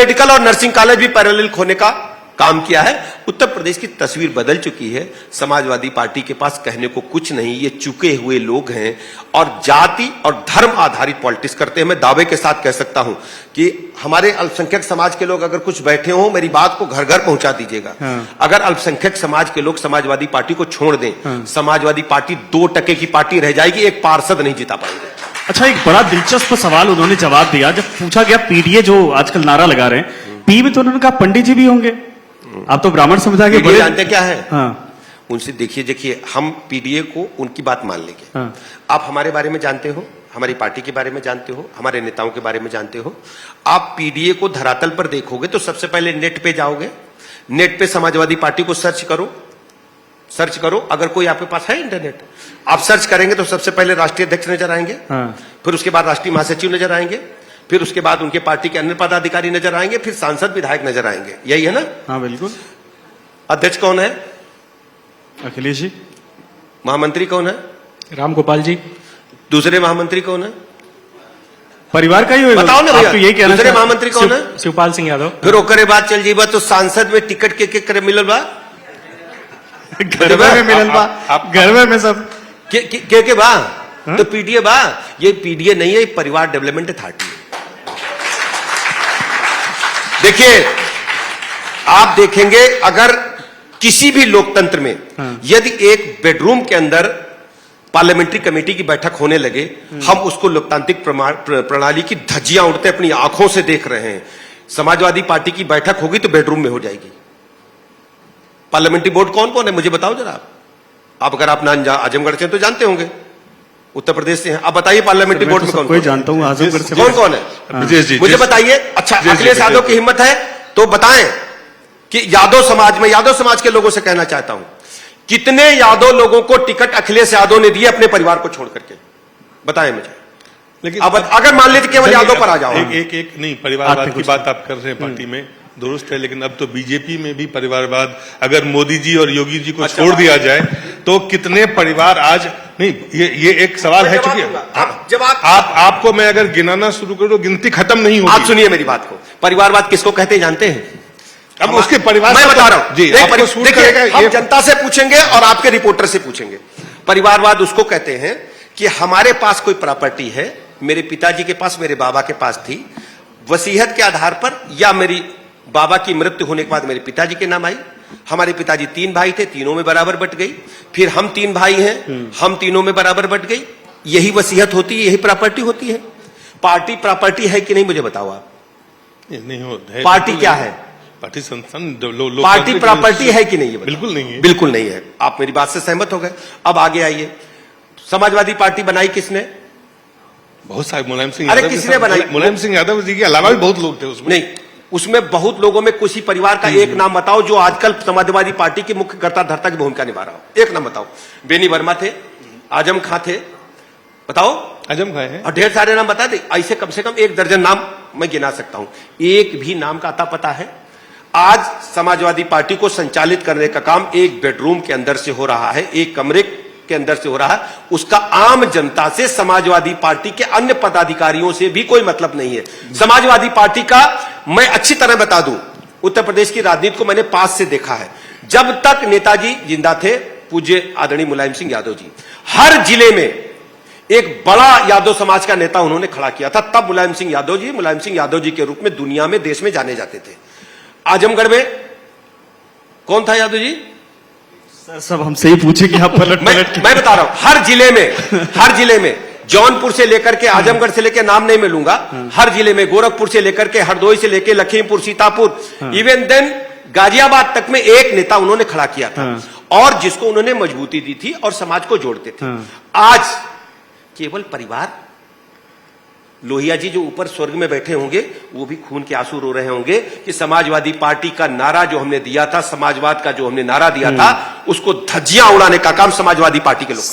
Medical और nursing college भी parallel खोलने का काम किया है। उत्तर प्रदेश की तस्वीर बदल चुकी है। समाजवादी पार्टी के पास कहने को कुछ नहीं, ये चुके हुए लोग हैं और जाति और धर्म आधारित पॉलिटिक्स करते हैं। मैं दावे के साथ कह सकता हूं कि हमारे अल्पसंख्यक समाज के लोग अगर कुछ बैठे हों, मेरी बात को घर घर पहुंचा दीजिएगा। अगर अल्पसंख्यक समाज के लोग समाजवादी पार्टी को छोड़ दें, समाजवादी पार्टी 2% की पार्टी रह जाएगी, एक पार्षद नहीं जिता पाएंगे। अच्छा, एक बड़ा दिलचस्प सवाल उन्होंने जवाब दिया जब पूछा गया पीडीए जो आजकल नारा लगा रहे हैं, पी में तो उन्होंने कहा पंडित जी भी होंगे। आप तो ब्राह्मण समुदाय के बड़े जानते क्या है। हाँ। उनसे देखिए हम पीडीए को उनकी बात मान लेंगे। हाँ। आप हमारे बारे में जानते हो, हमारी पार्टी के बारे में जानते हो, हमारे नेताओं के बारे में जानते हो। आप पीडीए को धरातल पर देखोगे तो सबसे पहले नेट पे जाओगे, नेट पे समाजवादी पार्टी को सर्च करो। अगर कोई आपके पास है इंटरनेट, आप सर्च करेंगे तो सबसे पहले राष्ट्रीय अध्यक्ष नजर आएंगे। हाँ। फिर उसके बाद राष्ट्रीय महासचिव नजर आएंगे, फिर उसके बाद उनके पार्टी के अन्य पदाधिकारी नजर आएंगे, फिर सांसद विधायक नजर आएंगे। यही है ना? हाँ बिल्कुल। अध्यक्ष कौन है? अखिलेश जी। महामंत्री कौन है? राम गोपाल जी। दूसरे महामंत्री कौन है? परिवार का ही होगा। बताओ ना भैया, तो यही कहना दूसरे महामंत्री कौन है? शिवपाल सिंह यादव। फिर ओकरे बात चल जीबा तो सांसद में टिकट के करे मिलल बा, घर में मिलल बा, घर में सब के बा। तो पीडीए बा, ये पीडीए नहीं है, ये परिवार डेवलपमेंट अथॉरिटी है। देखिए, आप देखेंगे अगर किसी भी लोकतंत्र में यदि एक बेडरूम के अंदर पार्लियामेंट्री कमेटी की बैठक होने लगे, हम उसको लोकतांत्रिक प्रणाली की धज्जियां उड़ते अपनी आंखों से देख रहे हैं। समाजवादी पार्टी की बैठक होगी तो बेडरूम में हो जाएगी। पार्लियामेंट्री बोर्ड कौन कौन है मुझे बताओ जरा। आप अगर आप आजमगढ़ से तो जानते होंगे, उत्तर प्रदेश से हैं, आप बताइए पार्लियामेंट्री बोर्ड में कौन कोई जानता हूं, आजमगढ़ से कौन है मुझे बताइए। अच्छा, अखिलेश यादव की हिम्मत है तो बताएं कि यादव समाज के लोगों से कहना चाहता हूं, कितने यादव लोगों को टिकट अखिलेश यादव ने दिए अपने परिवार को छोड़ करके, बताएं मुझे। लेकिन अब अगर मान लीजिए केवल यादव पर आ जाओ, एक नहीं, परिवारवाद की बात आप कर रहे हैं पार्टी में दुरुस्त है, लेकिन अब तो बीजेपी में भी परिवारवाद, अगर मोदी जी और योगी जी को छोड़ दिया जाए तो कितने परिवार आज नहीं, ये एक सवाल है। चूंकि जब आपको मैं अगर गिनाना शुरू करूं गिनती खत्म नहीं होगी। आप सुनिए मेरी बात को, परिवारवाद किसको कहते हैं जानते हैं? अब उसके परिवार मैं बता रहा हूं जी, देखिए हम जनता से पूछेंगे और आपके रिपोर्टर से पूछेंगे। परिवारवाद उसको कहते हैं कि हमारे पास कोई प्रॉपर्टी है, मेरे पिताजी के पास, मेरे बाबा के पास थी, वसीयत के आधार पर या मेरी बाबा की मृत्यु होने के बाद मेरे पिताजी के नाम आई। हमारे पिताजी 3 भाई थे, तीनों में बराबर बट गई। फिर हम 3 भाई हैं, हम तीनों में बराबर बट गई। यही वसीयत होती है, यही प्रॉपर्टी होती है। पार्टी प्रॉपर्टी है कि नहीं मुझे बताओ आप। नहीं होता है। पार्टी क्या है? पार्टी संस्थान पार्टी प्रॉपर्टी है कि नहीं है? बिल्कुल नहीं है। बिल्कुल नहीं है। आप मेरी बात से सहमत हो गए। अब आगे आइए, समाजवादी पार्टी बनाई किसने? बहुत सारे मुलायम सिंह अरे किसने बनाई? मुलायम सिंह यादव जी के अलावा भी बहुत लोग थे उसमें। नहीं, उसमें बहुत लोगों में किसी परिवार का एक नाम बताओ जो आजकल समाजवादी पार्टी के मुख्य कर्ता धर्ता की भूमिका निभा रहा हो। एक नाम बताओ। बेनी वर्मा थे, आजम खां थे, बताओ। आजम खां है, और ढेर सारे नाम बता दे, ऐसे कम से कम 1 दर्जन नाम मैं गिना सकता हूं। एक भी नाम का अता पता है? आज समाजवादी पार्टी को संचालित करने का काम एक बेडरूम के अंदर से हो रहा है, एक कमरे के अंदर से हो रहा है। उसका आम जनता से, समाजवादी पार्टी के अन्य पदाधिकारियों से भी कोई मतलब नहीं है। समाजवादी पार्टी का मैं अच्छी तरह बता दूं, उत्तर प्रदेश की राजनीति को मैंने पास से देखा है। जब तक नेताजी जिंदा थे, पूज्य आदरणीय मुलायम सिंह यादव जी, हर जिले में एक बड़ा यादव समाज का नेता उन्होंने खड़ा किया था। तब मुलायम सिंह यादव जी के रूप में दुनिया में, देश में जाने जाते थे। आजमगढ़ में कौन था यादव जी? सर सब हमसे ही पूछे कि आप पलट मैं बता रहा हूं, हर जिले में जौनपुर से लेकर के आजमगढ़ से लेकर, नाम नहीं मैं लूंगा, हर जिले में, गोरखपुर से लेकर के हरदोई से लेकर लखीमपुर, सीतापुर, इवन देन गाजियाबाद तक में एक नेता उन्होंने खड़ा किया था और जिसको उन्होंने मजबूती दी थी और समाज को जोड़ते थे। आज केवल परिवार, लोहिया जी जो ऊपर स्वर्ग में बैठे होंगे वो भी खून के आंसू रो रहे होंगे कि समाजवादी पार्टी का नारा जो हमने दिया था, समाजवाद का जो हमने नारा दिया था, उसको धज्जियां उड़ाने का काम समाजवादी पार्टी के लोग